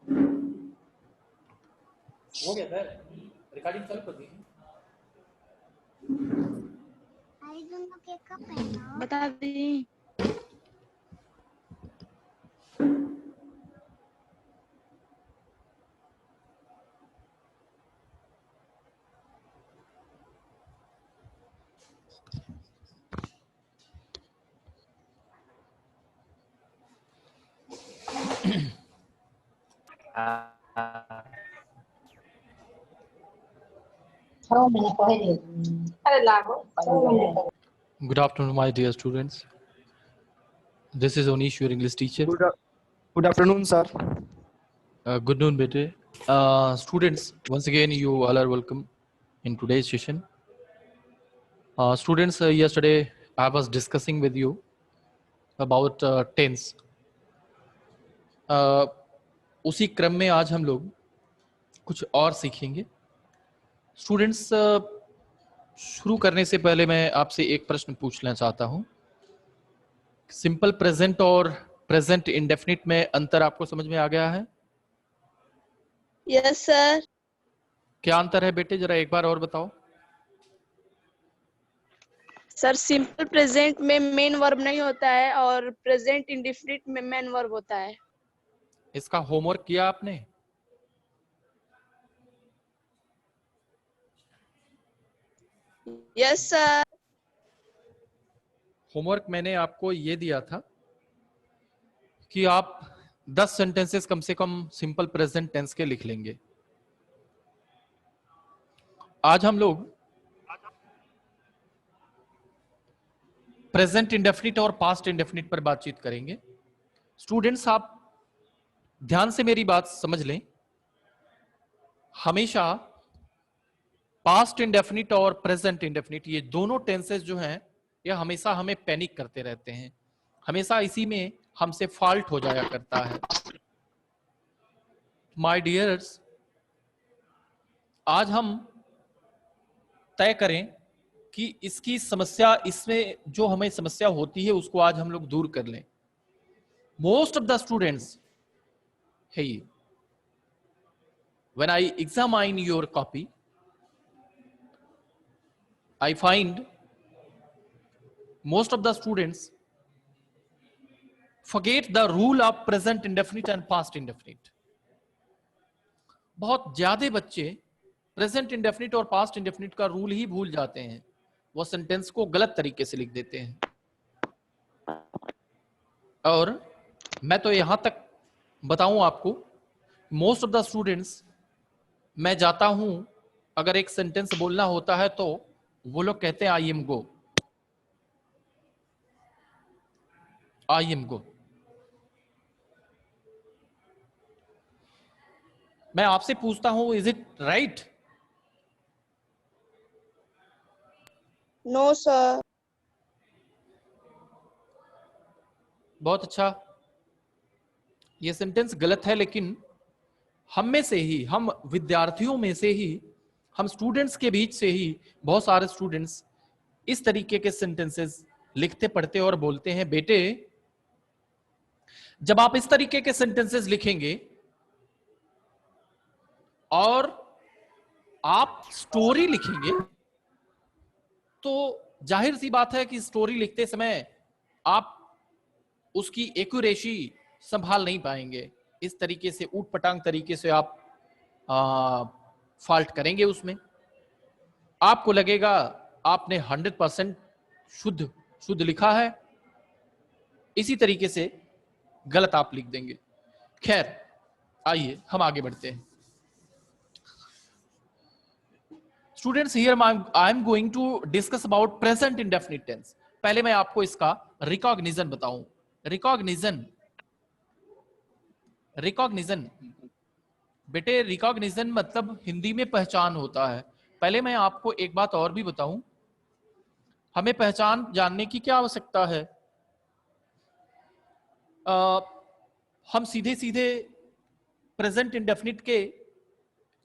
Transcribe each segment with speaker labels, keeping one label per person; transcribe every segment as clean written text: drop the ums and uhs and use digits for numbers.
Speaker 1: हो गया sir, recording चालू कर दी।
Speaker 2: बता दी।
Speaker 1: Good afternoon, my dear students. This is Onish, your English teacher.
Speaker 3: Good afternoon, sir.
Speaker 1: Good noon, bete. Students, once again, you all are welcome in today's session. Students, yesterday I was discussing with you about tense. उसी क्रम में आज हम लोग कुछ और सीखेंगे. Students, शुरू करने से पहले मैं आपसे एक प्रश्न पूछना चाहता हूं. सिंपल प्रेजेंट और प्रेजेंट इंडेफिनिट में अंतर आपको समझ में आ गया है?
Speaker 2: Yes sir.
Speaker 1: क्या अंतर है बेटे, जरा एक बार और बताओ.
Speaker 2: सर सिंपल प्रेजेंट में मेन वर्ब नहीं होता है और प्रेजेंट इंडेफिनिट में मेन वर्ब होता है.
Speaker 1: इसका होमवर्क किया आपने?
Speaker 2: Yes sir.
Speaker 1: होमवर्क मैंने आपको ये दिया था कि आप 10 सेंटेंसेस कम से कम सिंपल प्रेजेंट टेंस के लिख लेंगे. आज हम लोग प्रेजेंट इंडेफिनिट और पास्ट इंडेफिनिट पर बातचीत करेंगे. स्टूडेंट्स, आप ध्यान से मेरी बात समझ लें. हमेशा पास्ट इंडेफिनिट और प्रेजेंट इंडेफिनिट, ये दोनों टेंसेस जो हैं, ये हमेशा हमें पैनिक करते रहते हैं. हमेशा इसी में हमसे फॉल्ट हो जाया करता है. माय डियर्स, आज हम तय करें कि इसकी समस्या, इसमें जो हमें समस्या होती है उसको आज हम लोग दूर कर लें. Most of the students, hey, when I examine your copy, I find most of the students forget the rule of present indefinite and past indefinite. बहुत ज्यादा बच्चे प्रेजेंट इंडेफिनिट और पास्ट इंडेफिनिट का रूल ही भूल जाते हैं. वो सेंटेंस को गलत तरीके से लिख देते हैं. और मैं तो यहां तक बताऊं आपको, मोस्ट ऑफ द स्टूडेंट्स, मैं जाता हूं, अगर एक सेंटेंस बोलना होता है तो वो लोग कहते हैं I am go, I am गो. मैं आपसे पूछता हूं, is it right?
Speaker 2: No sir.
Speaker 1: बहुत अच्छा. ये सेंटेंस गलत है, लेकिन हम में से ही, हम विद्यार्थियों में से ही, हम स्टूडेंट्स के बीच से ही बहुत सारे स्टूडेंट्स इस तरीके के सेंटेंसेस लिखते पढ़ते और बोलते हैं. बेटे, जब आप इस तरीके के सेंटेंसेस लिखेंगे और आप स्टोरी लिखेंगे, तो जाहिर सी बात है कि स्टोरी लिखते समय आप उसकी एक्यूरेसी संभाल नहीं पाएंगे. इस तरीके से ऊटपटांग तरीके से आप फॉल्ट करेंगे. उसमें आपको लगेगा आपने 100% शुद्ध लिखा है, इसी तरीके से गलत आप लिख देंगे. खैर, आइए हम आगे बढ़ते हैं. Students, here I am going to discuss about present indefinite tense. पहले मैं आपको इसका रिकॉग्निशन बताऊं. रिकॉग्निशन बेटे, रिकॉग्निशन मतलब हिंदी में पहचान होता है. पहले मैं आपको एक बात और भी बताऊं, हमें पहचान जानने की क्या आवश्यकता है. हम सीधे सीधे प्रेजेंट इंडेफिनिट के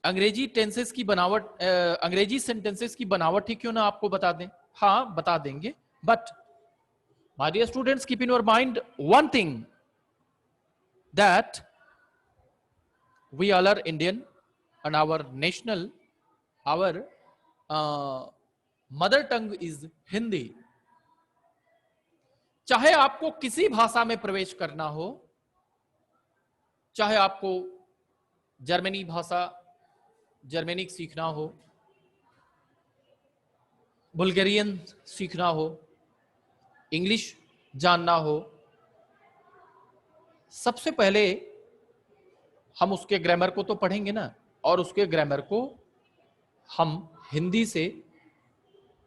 Speaker 1: अंग्रेजी टेंसेस की बनावट, अंग्रेजी सेंटेंसेस की बनावट ही क्यों ना आपको बता दें. हाँ, बता देंगे. But my dear students, keep in your mind one thing, that we all are Indian and our national, our mother tongue is Hindi. चाहे आपको किसी भाषा में प्रवेश करना हो, चाहे आपको जर्मनी भाषा जर्मेनिक सीखना हो, बुल्गारियन सीखना हो, इंग्लिश जानना हो, सबसे पहले हम उसके ग्रामर को तो पढ़ेंगे ना, और उसके ग्रामर को हम हिंदी से,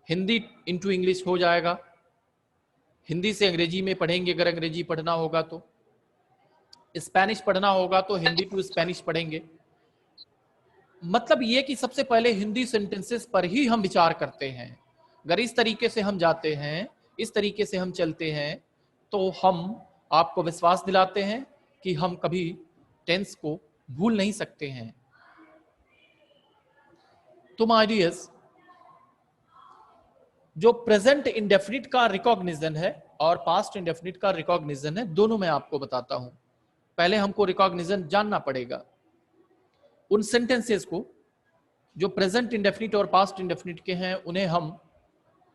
Speaker 1: हिंदी इनटू इंग्लिश हो जाएगा, हिंदी से अंग्रेजी में पढ़ेंगे अगर अंग्रेजी पढ़ना होगा तो, स्पेनिश पढ़ना होगा तो हिंदी टू स्पेनिश पढ़ेंगे। मतलब ये कि सबसे पहले हिंदी सेंटेंसेस पर ही हम विचार करते हैं। अगर इस तरीके से हम जाते हैं, इस तरीके से हम चलते हैं, तो हम आपको विश्वास दिलाते हैं कि हम कभी टेंस को भूल नहीं सकते हैं। तो माय डियर्स, जो प्रेजेंट इंडेफिनिट का रिकॉग्निशन है और पास्ट इंडेफिनिट का रिकॉग्निशन है, दोनों मैं आपको बताता हूं। पहले हमको रिकॉग्निशन जानना पड़ेगा उन सेंटेंसेस को जो प्रेजेंट इंडेफिनिट और पास्ट इंडेफिनिट के हैं, उन्हें हम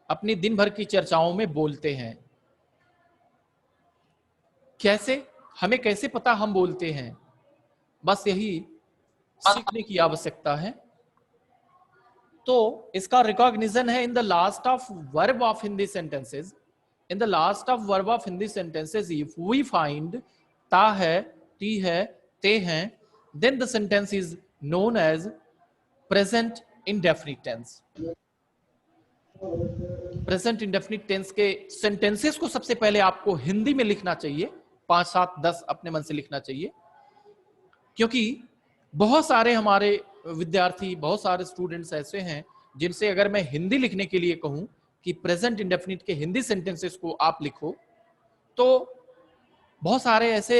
Speaker 1: अपनी दिन भर की चर्चाओं में बोलते हैं। कैसे, हमें कैसे पता हम बोलते हैं? बस यही सीखने की आवश्यकता है। तो इसका रिकॉग्निशन है in the last of verb of Hindi sentences. In the last of verb of Hindi sentences if we find ता है, ती है, ते हैं, then the sentence is known as present indefinite tense. Present indefinite tense के सेंटेंसेस को सबसे पहले आपको हिंदी में लिखना चाहिए, 5, 7, 10 अपने मन से लिखना चाहिए, क्योंकि बहुत सारे हमारे विद्यार्थी, बहुत सारे स्टूडेंट्स ऐसे हैं जिनसे अगर मैं हिंदी लिखने के लिए कहूं कि प्रेजेंट इंडेफिनिट के हिंदी सेंटेंसेस को आप लिखो, तो बहुत सारे ऐसे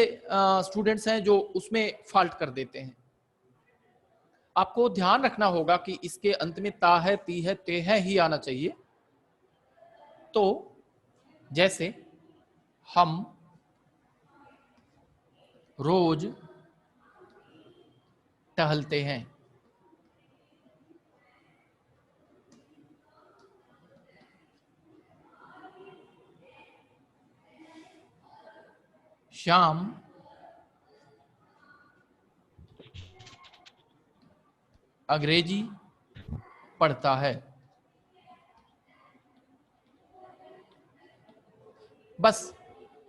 Speaker 1: स्टूडेंट्स हैं जो उसमें फॉल्ट कर देते हैं। आपको ध्यान रखना होगा कि इसके अंत में ता है, ती है, ते है ही आना चाहिए। तो जैसे हम रोज टहलते हैं, श्याम अंग्रेजी पढ़ता है। बस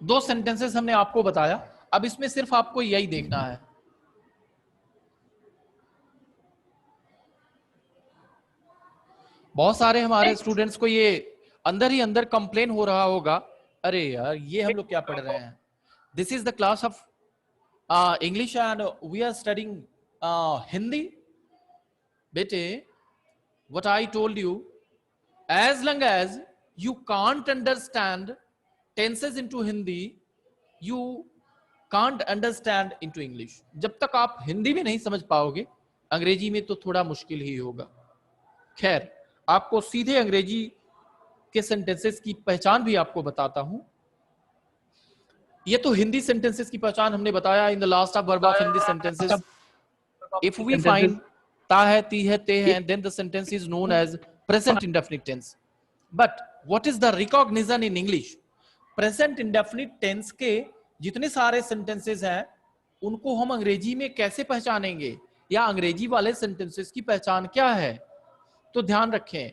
Speaker 1: 2 सेंटेंसेस हमने आपको बताया। अब इसमें सिर्फ आपको यही देखना है। बहुत सारे हमारे स्टूडेंट्स को ये अंदर ही अंदर कंप्लेन हो रहा होगा, अरे यार ये हम लोग क्या पढ़ रहे हैं। This is the class of English and we are studying Hindi. बेटे, what I told you, as long as you can't understand tenses into Hindi, you can't understand into English. जब तक आप हिंदी में नहीं समझ पाओगे, अंग्रेजी में तो थोड़ा मुश्किल ही होगा। खैर, आपको सीधे अंग्रेजी के सेंटेंसेस की पहचान भी आपको बताता हूं। ये तो हिंदी सेंटेंसेस की पहचान हमने बताया in the last of verb of Hindi sentences. If we find ता है, ती है, ते हैं, then the sentence is known as present indefinite tense. But what is the recognition in English? Present indefinite tense के जितने सारे sentences हैं, उनको हम अंग्रेजी में कैसे पहचानेंगे, या अंग्रेजी वाले sentences की पहचान क्या है? तो ध्यान रखें,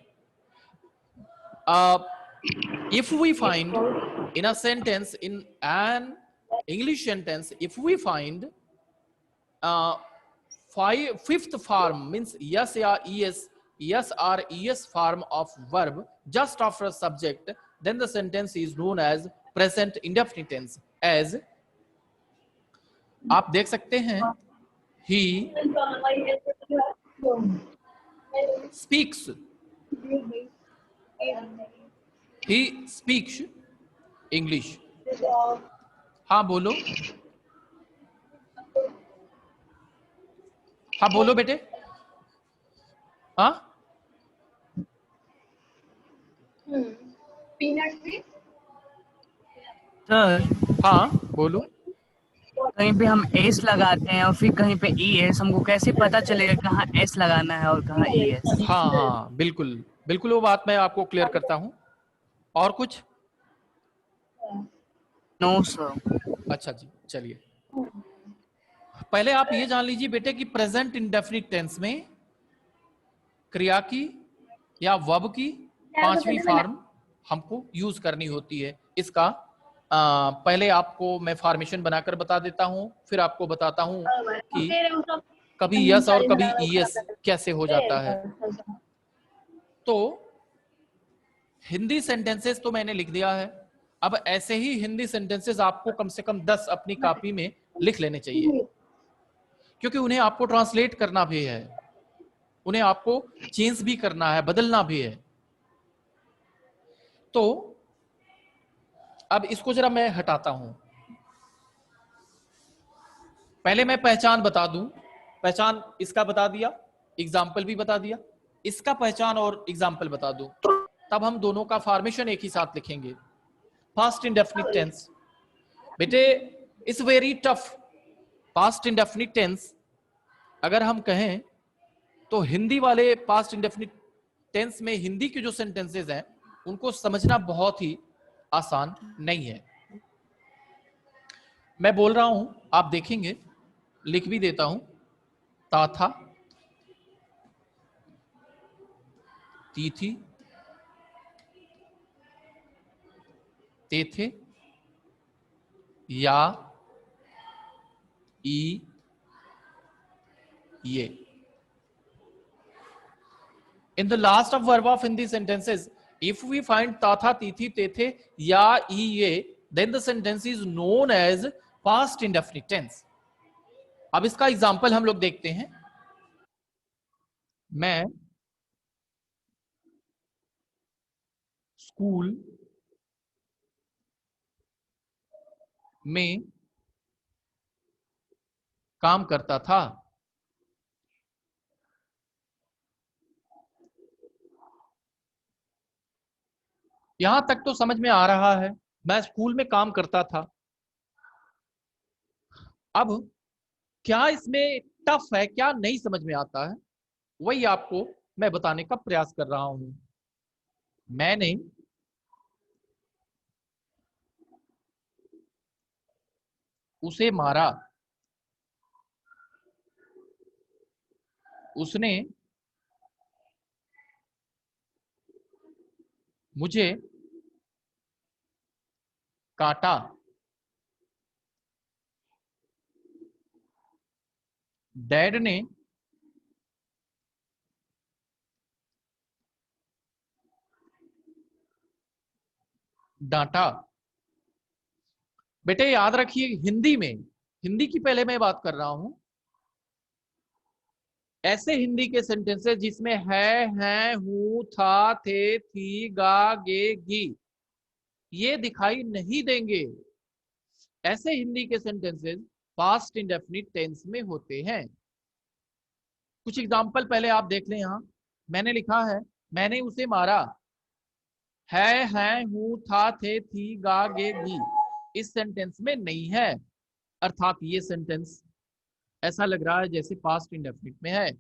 Speaker 1: if we find in a sentence, in an English sentence, if we find fifth form, means yes or es, yes or es form of verb just after a subject, then the sentence is known as present indefinite tense. As आप देख सकते हैं, he speaks, he speaks English. हाँ बोलो, हाँ बोलो बेटे। हाँ
Speaker 3: सर,
Speaker 1: हाँ बोलो।
Speaker 4: कहीं पे हम एस लगाते हैं और फिर कहीं पे ई एस, हमको कैसे पता चलेगा कहाँ एस लगाना है और कहाँ ई एस?
Speaker 1: हाँ हाँ बिल्कुल बिल्कुल, वो बात मैं आपको क्लियर करता हूँ। और कुछ?
Speaker 4: No sir.
Speaker 1: अच्छा जी, चलिए पहले आप ये जान लीजिए बेटे कि प्रेजेंट इंडेफिनिट टेंस में क्रिया की या वर्ब की पांचवी फॉर्म हमको यूज करनी होती है। इसका पहले आपको मैं फॉर्मेशन बनाकर बता देता हूं, फिर आपको बताता हूं कि कभी यस और कभी ईएस कैसे हो जाता है। तो हिंदी सेंटेंसेस तो मैंने लिख दिया है। अब ऐसे ही हिंदी सेंटेंसेस आपको कम से कम 10 अपनी कॉपी में लिख लेने चाहिए, क्योंकि उन्हें आपको ट्रांसलेट करना भी है, उन्हें आपको चेंज भी करना है, बदलना भी है। तो अब इसको जरा मैं हटाता हूं। पहले मैं पहचान बता दूं, पहचान इसका बता दिया, एग्जाम्पल भी बता दिया, इसका पहचान और एग्जाम्पल बता दूं, तब हम दोनों का फॉर्मेशन एक ही साथ लिखेंगे। पास्ट इंडेफिनिट टेंस बेटे is very tough. Past indefinite tense अगर हम कहें तो हिंदी वाले पास्ट इंडेफिनिट टेंस में हिंदी के जो सेंटेंसेस हैं उनको समझना बहुत ही आसान नहीं है। मैं बोल रहा हूं, आप देखेंगे, लिख भी देता हूं। ता था, ती थी, ते थे, या, ई, ये। In the last of verb of Hindi sentences, if we find ta tha, ti thi, te the, ya, ई, ये, then the sentence is known as past indefinite tense. अब इसका एग्जाम्पल हम लोग देखते हैं। मैं स्कूल में काम करता था। यहां तक तो समझ में आ रहा है, मैं स्कूल में काम करता था। अब क्या इसमें टफ है, क्या नहीं समझ में आता है, वही आपको मैं बताने का प्रयास कर रहा हूं। मैंने उसे मारा, उसने मुझे काटा, डैड ने डांटा। बेटे याद रखिए, हिंदी में, हिंदी की पहले मैं बात कर रहा हूं, ऐसे हिंदी के सेंटेंसेस जिसमें है, हूं, था, थे, थी, गा, गे, गी ये दिखाई नहीं देंगे। ऐसे हिंदी के सेंटेंसेस पास्ट इंडेफिनिट टेंस में होते हैं। कुछ एग्जांपल पहले आप देख लें। यहां मैंने लिखा है, मैंने उसे मारा। है, हूं, था, थे, थी, गा, गे, गी इस सेंटेंस में नहीं है, अर्थात ये सेंटेंस ऐसा लग रहा है जैसे पास्ट इंडेफिनिट में है।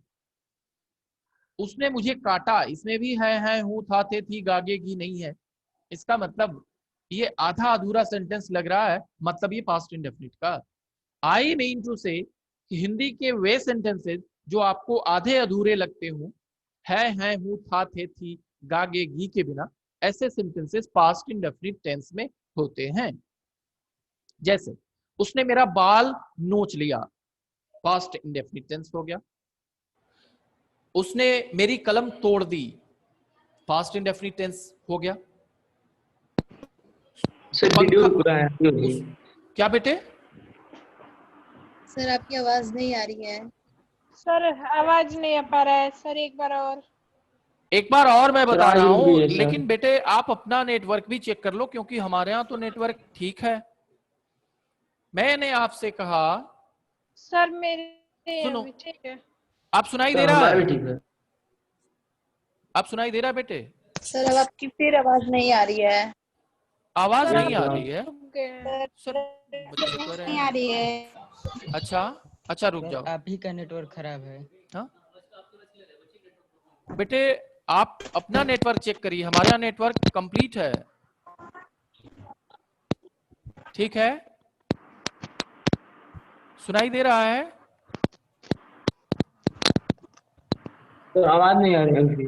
Speaker 1: उसने मुझे काटा, इसमें भी है, हूं, था, थे, थी, गा, गे, गी नहीं है। इसका मतलब ये आधा अधूरा सेंटेंस लग रहा है, मतलब ये पास्ट इंडेफिनिट का। आई मीन टू से हिंदी के वे सेंटेंसेस जो आपको आधे अधूरे लगते हो, है, हूं, था, थे, थी, गा, गे, गी के बिना, ऐसे सेंटेंसेस पास्ट इंडेफिनिट टेंस में होते हैं। जैसे उसने मेरा बाल नोच लिया, पास्ट इंडेफिनिट टेंस हो गया। उसने मेरी कलम तोड़ दी, पास्ट इंडेफिनिट टेंस हो गया।
Speaker 3: सर वीडियो रुक रहा है।
Speaker 1: क्या बेटे?
Speaker 5: सर आपकी आवाज नहीं आ रही है।
Speaker 6: सर आवाज नहीं आ पा रहा है सर, एक बार और
Speaker 1: मैं बता
Speaker 3: सर,
Speaker 1: रहा
Speaker 3: आज भी
Speaker 1: हूं,
Speaker 3: है, सर।
Speaker 1: लेकिन बेटे आप अपना नेटवर्क भी चेक कर लो, क्योंकि हमारे यहाँ तो नेटवर्क ठीक है। मैंने आपसे कहा
Speaker 6: सर मेरे
Speaker 1: सुनो,
Speaker 6: अभी ठीक है।
Speaker 1: आप सुनाई दे
Speaker 3: सर
Speaker 1: रहा
Speaker 3: हमारा
Speaker 1: है?
Speaker 3: भी ठीक है।
Speaker 1: आप सुनाई दे रहा है बेटे?
Speaker 5: सर अब आपकी फिर आवाज नहीं आ रही है।
Speaker 1: आवाज
Speaker 6: सर
Speaker 1: नहीं
Speaker 3: आप
Speaker 1: आ रही है
Speaker 6: रुक गए हैं।
Speaker 1: सर, बच्चे कह रहे
Speaker 5: नहीं
Speaker 1: हैं।
Speaker 5: आ रही है।
Speaker 1: अच्छा अच्छा, रुक
Speaker 7: सर
Speaker 1: जाओ।
Speaker 7: आप ही का नेटवर्क खराब है।
Speaker 1: हाँ बेटे, आप अपना नेटवर्क चेक करिए, हमारा नेटवर्क कंप्लीट है। ठीक है, सुनाई दे रहा है?
Speaker 3: तो आवाज नहीं आ रही है उनकी।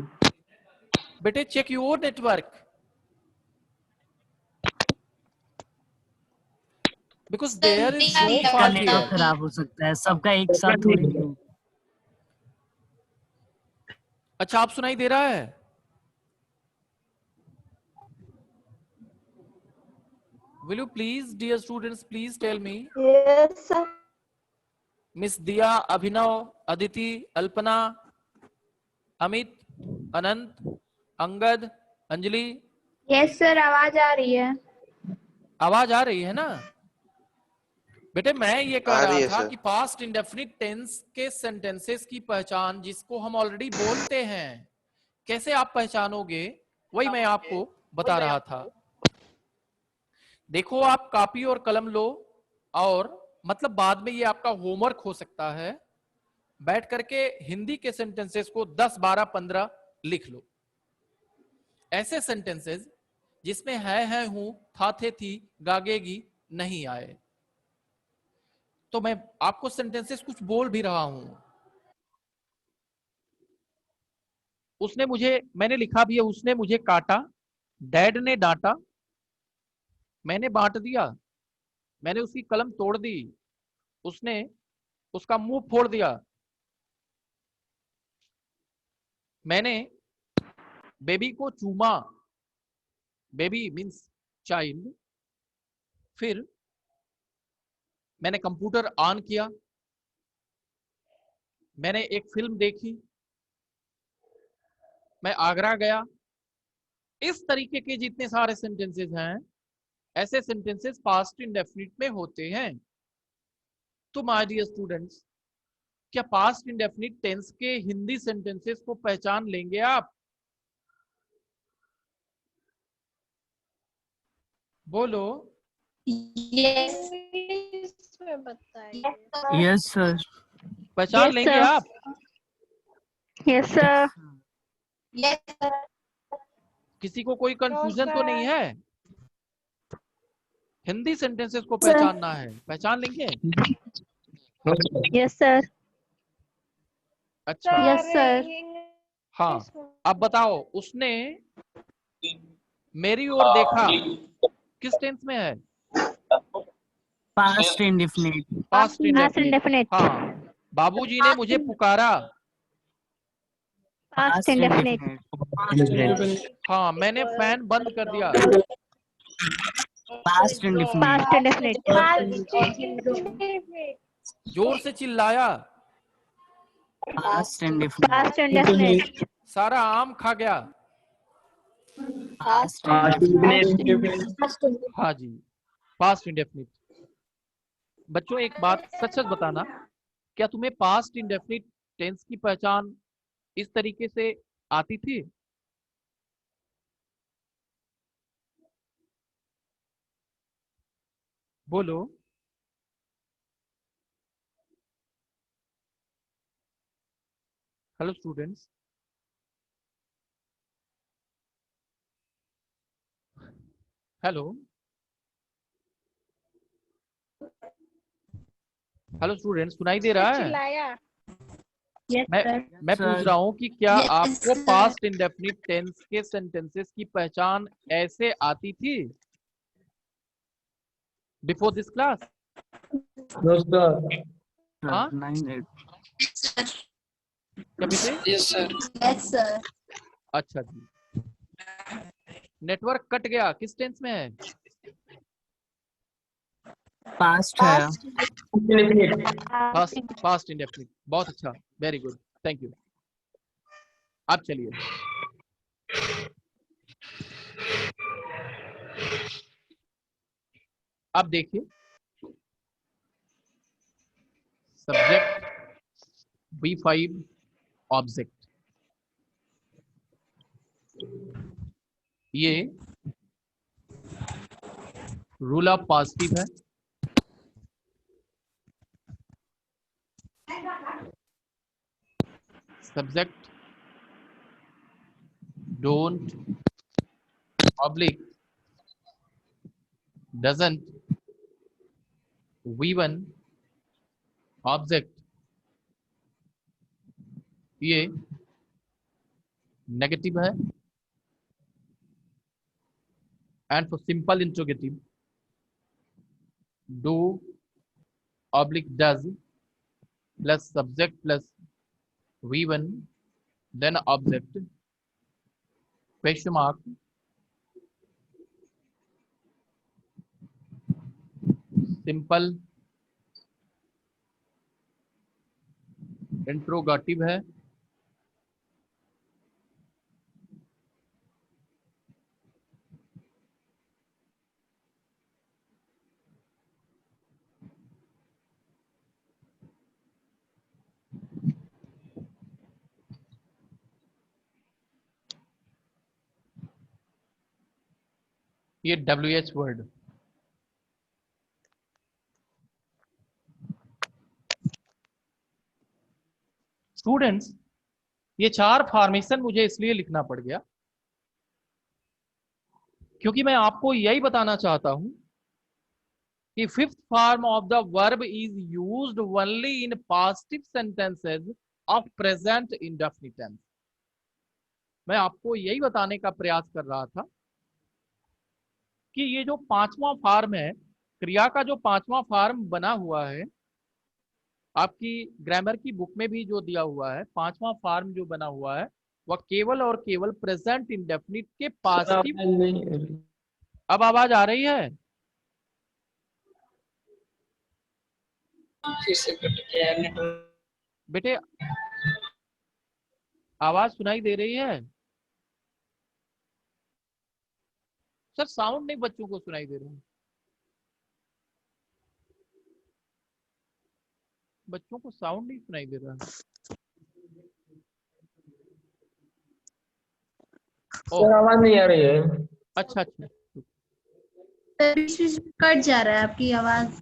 Speaker 1: बेटे check your network, because there is no
Speaker 4: एक का
Speaker 1: फॉल्ट
Speaker 4: नेटवर्क
Speaker 1: हियर।
Speaker 4: खराब हो सकता है, सबका एक साथ थोड़ी नहीं हो।
Speaker 1: अच्छा, आप सुनाई दे रहा है? Will you please, dear students, please tell me,
Speaker 6: Yes, sir.
Speaker 1: Miss Diya, Abhinav, Aditi, Alpana, Amit, Anant, Angad, Anjali,
Speaker 5: yes sir, आवाज आ रही है।
Speaker 1: आवाज आ रही है ना? बेटे मैं ये कह
Speaker 8: आ
Speaker 1: रहा
Speaker 8: रही है
Speaker 1: था
Speaker 8: सर।
Speaker 1: कि पास्ट इंडेफिनिट टेंस के सेंटेंसेस की पहचान, जिसको हम ऑलरेडी बोलते हैं, कैसे आप पहचानोगे, वही मैं आपको बता रहा था। देखो, आप कॉपी और कलम लो, और मतलब बाद में ये आपका होमवर्क हो सकता है, बैठ करके हिंदी के सेंटेंसेस को 10, 12, 15 लिख लो। ऐसे सेंटेंसेस जिसमें है, हूं, था, थे, थी, गागेगी नहीं आए। तो मैं आपको सेंटेंसेस कुछ बोल भी रहा हूं। उसने मुझे, मैंने लिखा भी है, उसने मुझे काटा, डैड ने डांटा, मैंने बांट दिया, मैंने उसकी कलम तोड़ दी, उसने उसका मुंह फोड़ दिया, मैंने बेबी को चूमा, बेबी मीन्स चाइल्ड, फिर मैंने कंप्यूटर ऑन किया, मैंने एक फिल्म देखी, मैं आगरा गया। इस तरीके के जितने सारे सेंटेंसेस हैं, ऐसे सेंटेंसेस पास्ट इंडेफिनिट में होते हैं। तो माय डियर स्टूडेंट्स, क्या पास्ट इंडेफिनिट टेंस के हिंदी सेंटेंसेस को पहचान लेंगे आप? बोलो।
Speaker 5: यस
Speaker 6: इंग्लिश में बताइए।
Speaker 4: Yes sir.
Speaker 1: पहचान
Speaker 5: Yes,
Speaker 1: लेंगे
Speaker 5: sir.
Speaker 1: आप?
Speaker 5: Yes sir. Yes sir.
Speaker 1: किसी को कोई कंफ्यूजन तो नहीं
Speaker 6: sir.
Speaker 1: है? हिंदी सेंटेंसेस को पहचानना है, पहचान लेंगे?
Speaker 5: Yes sir.
Speaker 1: अच्छा,
Speaker 5: Yes, sir.
Speaker 1: हाँ, अब बताओ, उसने मेरी ओर देखा, किस टेंस में है?
Speaker 4: Past indefinite.
Speaker 1: Past
Speaker 5: Past
Speaker 1: indefinite.
Speaker 5: indefinite.
Speaker 1: हाँ, बाबूजी ने मुझे पुकारा,
Speaker 5: Past indefinite.
Speaker 1: हाँ, मैंने फैन बंद कर दिया,
Speaker 4: पास्ट इंडेफिनिट।
Speaker 5: Past indefinite.
Speaker 1: जोर से चिल्लाया,
Speaker 4: पास्ट इंडेफिनिट।
Speaker 5: Past indefinite.
Speaker 1: सारा आम खा गया।
Speaker 4: पास्ट
Speaker 1: हाँ जी, पास्ट इंडेफिनिट। बच्चों एक बात सच सच बताना, क्या तुम्हें पास्ट इंडेफिनिट टेंस की पहचान इस तरीके से आती थी? बोलो। Hello students, hello hello students, सुनाई दे रहा है?
Speaker 6: चिल्लाया।
Speaker 5: Yes,
Speaker 1: मैं
Speaker 5: sir.
Speaker 1: मैं पूछ रहा हूं कि क्या
Speaker 5: Yes,
Speaker 1: आपको
Speaker 5: sir.
Speaker 1: पास्ट इंडेफिनिट टेंस के सेंटेंसेस की पहचान ऐसे आती थी बिफोर दिस क्लास?
Speaker 3: दोस्तों
Speaker 1: हाँ,
Speaker 4: 9
Speaker 1: क्या बेटे?
Speaker 5: Yes, sir.
Speaker 1: अच्छा जी, नेटवर्क कट गया, किस टेंस में है?
Speaker 4: पास्ट है।
Speaker 1: Past indefinite. बहुत अच्छा, वेरी गुड, थैंक यू। अब चलिए, अब देखिए, सब्जेक्ट B5 ऑब्जेक्ट, ये रूल ऑफ पॉजिटिव है, subject don't oblique doesn't V1 object, ये नेगेटिव है। And for simple interrogative do oblique does plus subject plus V1 then object question mark simple interrogative है। ये WH वर्ड स्टूडेंट्स, ये 4 formation मुझे इसलिए लिखना पड़ गया क्योंकि मैं आपको यही बताना चाहता हूं कि fifth form of the verb is used only in positive sentences of present indefinite tense. मैं आपको यही बताने का प्रयास कर रहा था कि ये जो 5वां फॉर्म है, क्रिया का जो 5वां फॉर्म बना हुआ है, आपकी ग्रामर की बुक में भी जो दिया हुआ है 5वां फॉर्म जो बना हुआ है, वह केवल और केवल प्रेजेंट इंडेफिनिट के
Speaker 3: सर
Speaker 1: पॉजिटिव।
Speaker 3: आवाज नहीं आ रही।
Speaker 1: अब आवाज आ रही है?
Speaker 4: फिर से कट गया नेटवर्क।
Speaker 1: बेटे आवाज सुनाई दे रही है? सर साउंड नहीं बच्चों को सुनाई दे रहा है, बच्चों को साउंड नहीं सुनाई दे रहा है।
Speaker 3: सर आवाज नहीं आ रही है।
Speaker 1: अच्छा अच्छा,
Speaker 5: बीच बीच में कट जा रहा है आपकी आवाज।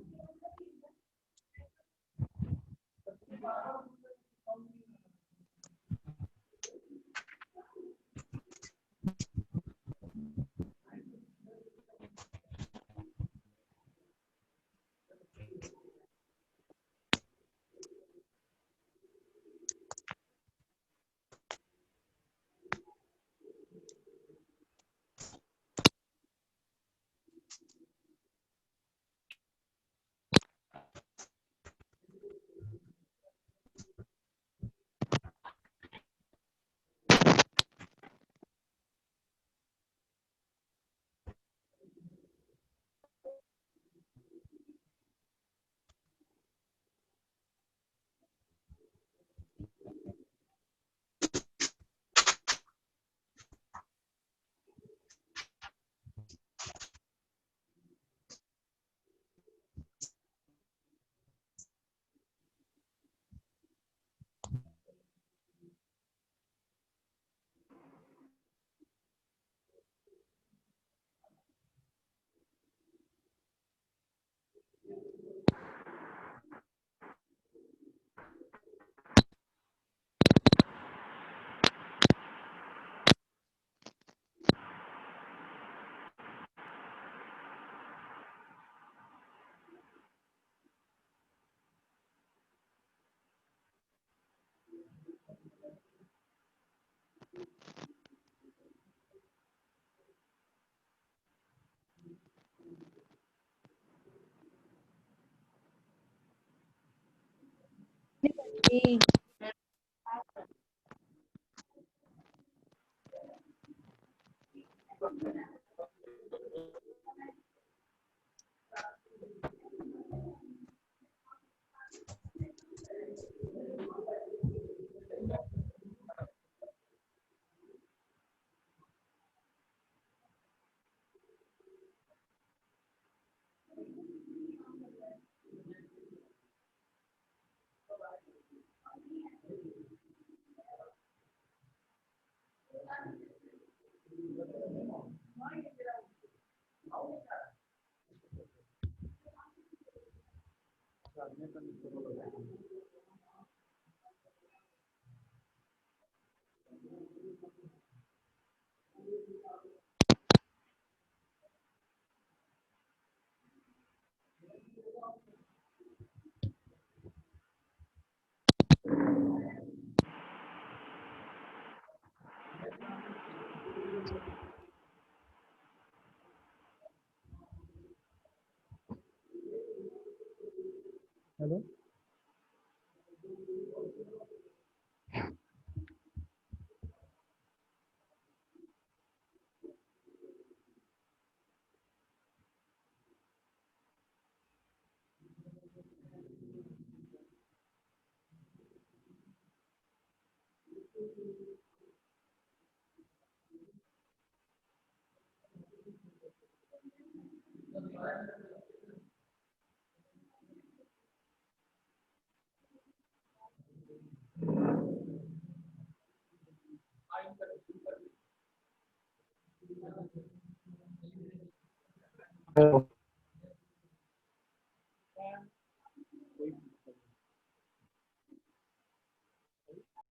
Speaker 3: हेलो। हेलो।